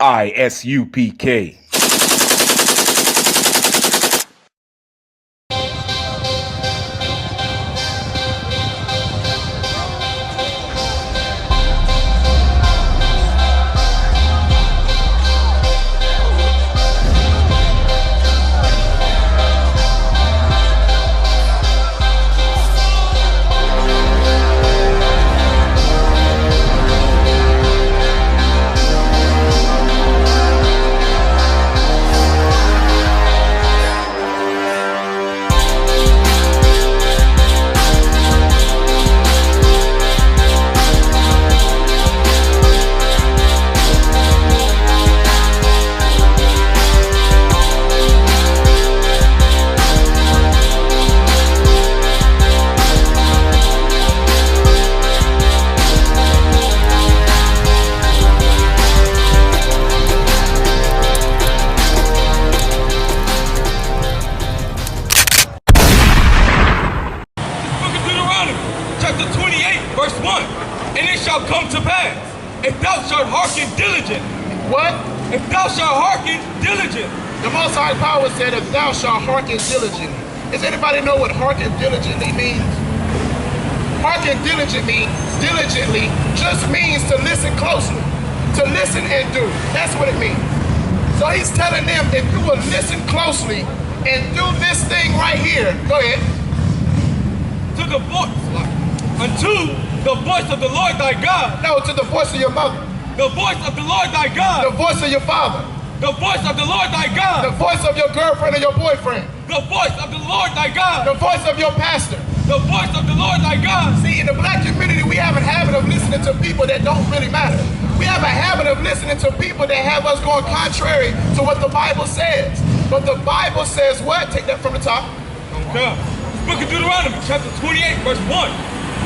I.S.U.P.K. Chapter 28, verse 1. And it shall come to pass, if thou shalt hearken diligent. What? If thou shalt hearken diligent. The Most High Power said, if thou shalt hearken diligently. Does anybody know what hearken diligently means? Hearken diligently just means to listen closely. To listen and do. That's what it means. So he's telling them, if you will listen closely and do this thing right here, go ahead. To the voice, unto the voice of the Lord thy God. No, to the voice of your mother. The voice of the Lord thy God. The voice of your father. The voice of the Lord thy God. The voice of your girlfriend or your boyfriend. The voice of the Lord thy God. The voice of your pastor. The voice of the Lord thy God. See, in the black community, we have a habit of listening to people that don't really matter. We have a habit of listening to people that have us going contrary to what the Bible says. But the Bible says what? Take that from the top. Okay. Book of Deuteronomy, chapter 28, verse 1.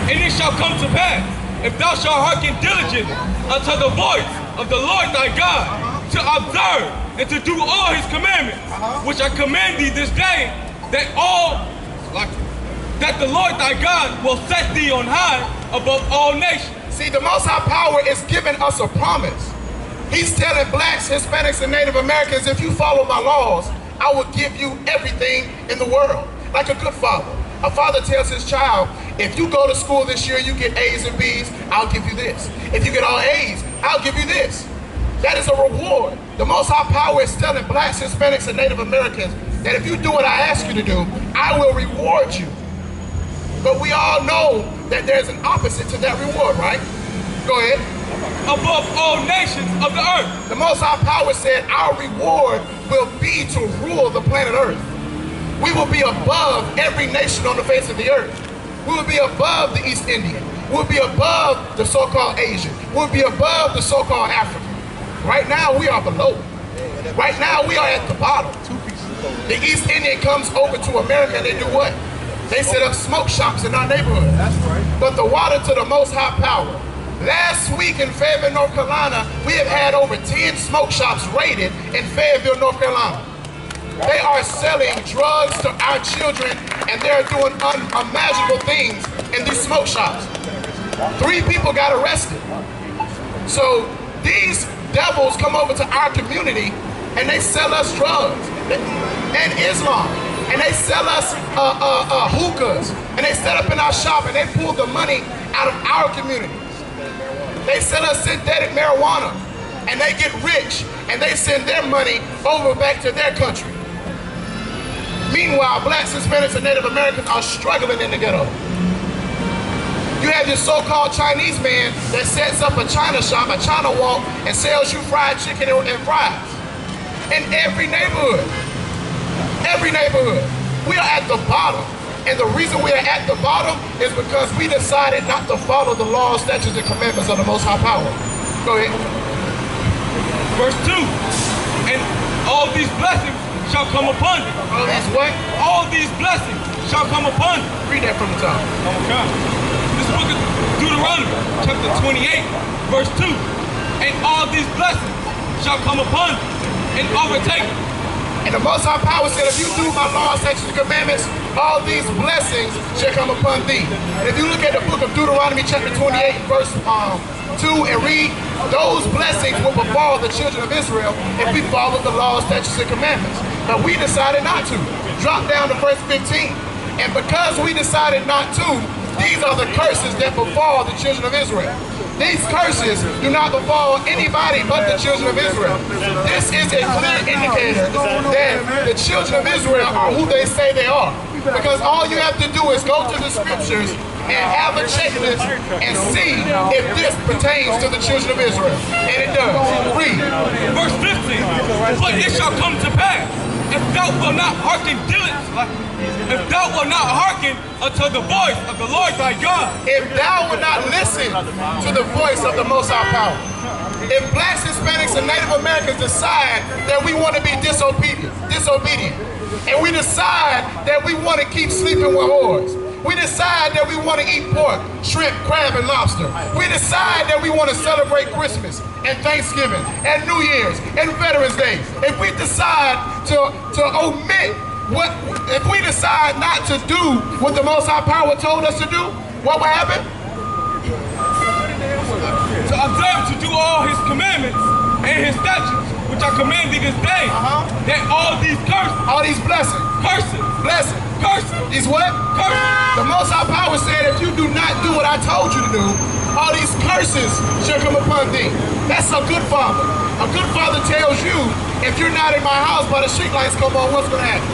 And it shall come to pass, if thou shalt hearken diligently unto the voice of the Lord thy God, to observe and to do all his commandments, which I command thee this day, that the Lord thy God will set thee on high above all nations. See, the Most High Power is giving us a promise. He's telling blacks, Hispanics, and Native Americans, if you follow my laws, I will give you everything in the world. Like a good father. A father tells his child, if you go to school this year, you get A's and B's, I'll give you this. If you get all A's, I'll give you this. That is a reward. The Most High Power is telling blacks, Hispanics, and Native Americans that if you do what I ask you to do, I will reward you. But we all know that there's an opposite to that reward, right? Go ahead. Above all nations of the earth. The Most High Power said our reward will be to rule the planet Earth. We will be above every nation on the face of the earth. We will be above the East Indian. We'll be above the so-called Asian. We'll be above the so-called African. Right now, we are below. Right now, we are at the bottom. The East Indian comes over to America and they do what? They set up smoke shops in our neighborhood. That's right. But the water to the Most High Power. Last week in Fayetteville, North Carolina, we have had over 10 smoke shops raided in Fayetteville, North Carolina. They are selling drugs to our children and they're doing unimaginable things in these smoke shops. 3 people got arrested. So these devils come over to our community and they sell us drugs and Islam. And they sell us hookahs. And they set up in our shop and they pull the money out of our communities. They sell us synthetic marijuana and they get rich and they send their money over back to their country. Meanwhile, blacks, Hispanics, and Native Americans are struggling in the ghetto. You have this so-called Chinese man that sets up a China shop, a China walk, and sells you fried chicken and fries. In every neighborhood. Every neighborhood. We are at the bottom. And the reason we are at the bottom is because we decided not to follow the laws, statutes, and commandments of the Most High Power. Go ahead. Verse 2. And all these blessings shall come upon thee. All these what? All these blessings shall come upon thee. Read that from the top. Okay. This book of Deuteronomy, chapter 28, verse 2. And all these blessings shall come upon thee and overtake thee. And the Most High Power said, if you do my laws, statutes, and commandments, all these blessings shall come upon thee. And if you look at the book of Deuteronomy, chapter 28, verse 2 and read, those blessings will befall the children of Israel if we follow the laws, statutes, and commandments. But we decided not to. Drop down to verse 15. And because we decided not to, these are the curses that befall the children of Israel. These curses do not befall anybody but the children of Israel. This is a clear indicator that the children of Israel are who they say they are. Because all you have to do is go to the scriptures and have a checklist and see if this pertains to the children of Israel. And it does. Read. Verse 15. But it shall come to pass, if thou wilt not hearken diligently, if thou wilt not hearken unto the voice of the Lord thy God. If thou wilt not listen to the voice of the Most High Power. If blacks, Hispanics, and Native Americans decide that we want to be disobedient, and we decide that we want to keep sleeping with whores, we decide that we want to eat pork, shrimp, crab, and lobster, we decide that we want to celebrate Christmas and Thanksgiving and New Year's and Veterans Day, if we decide to omit if we decide not to do what the Most High Power told us to do, what will happen? To observe to do all his commandments and his statutes, which I command thee this day, that all these curses, all these blessings, blessings, these what? Curses. The Most High Power said, if you do not do what I told you to do, all these curses shall come upon thee. That's a good father. A good father tells you, if you're not in my house by the street lights come on, what's going to happen?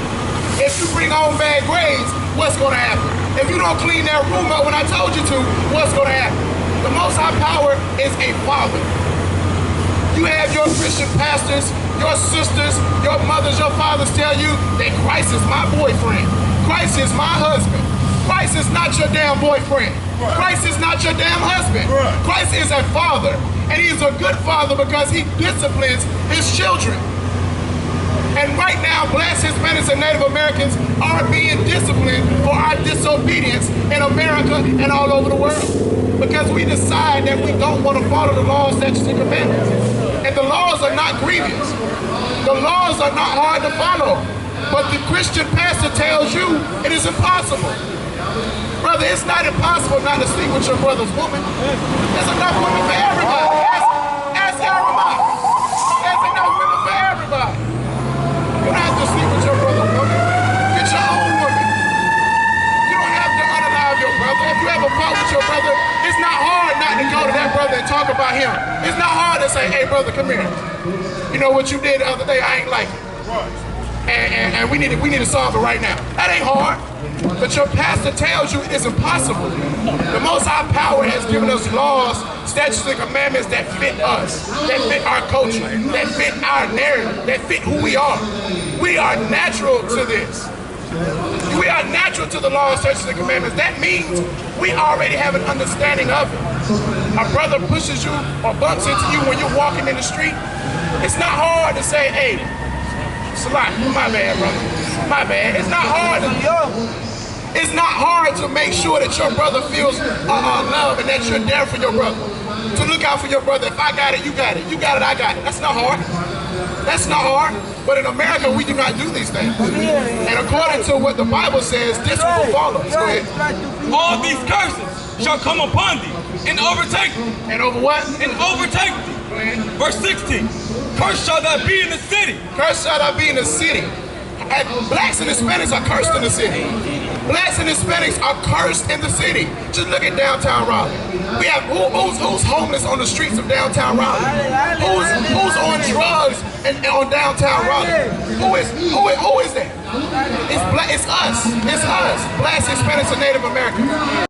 If you bring home bad grades, what's going to happen? If you don't clean that room up when I told you to, what's going to happen? The Most High Power is a father. You have your Christian pastors, your sisters, your mothers, your fathers tell you that Christ is my boyfriend. Christ is my husband. Christ is not your damn boyfriend. Christ is not your damn husband. Christ is a father. And he's a good father because he disciplines his children. And right now, blacks, Hispanics, and Native Americans are being disciplined for our disobedience in America and all over the world. Because we decide that we don't want to follow the laws, statutes, and commandments. And the laws are not grievous. The laws are not hard to follow. But the Christian pastor tells you it is impossible. Brother, it's not impossible not to sleep with your brother's woman. There's enough women for everybody. Ask everybody. There's enough women for everybody. You don't have to sleep with your brother's woman. Get your own woman. You don't have to unalive your brother. If you have a fault with your brother, it's not hard not to go to that brother and talk about him. It's not hard to say, hey brother, come here. You know what you did the other day, I ain't like it. And we need to solve it right now. That ain't hard. But your pastor tells you it is impossible. The Most High Power has given us laws, statutes, and commandments that fit us, that fit our culture, that fit our narrative, that fit who we are. We are natural to this. We are natural to the laws, statutes, and commandments. That means we already have an understanding of it. A brother pushes you or bumps into you when you're walking in the street. It's not hard to say, hey, Salah, my bad, brother. My bad. It's not hard to make sure that your brother feels love and that you're there for your brother. To look out for your brother. If I got it, you got it. You got it, I got it. That's not hard. That's not hard. But in America, we do not do these things. And according to what the Bible says, this will befall us. Go ahead. All these curses shall come upon thee and overtake thee. And over what? And overtake thee. Verse 16. Cursed shall thou be in the city. Cursed shall thou be in the city. And blacks and Hispanics are cursed in the city. Blacks and Hispanics are cursed in the city. Just look at downtown Raleigh. We have who's homeless on the streets of downtown Raleigh? Who's on drugs and on downtown Raleigh? Who is that? It's us. It's us. Blacks, Hispanics, and Native Americans.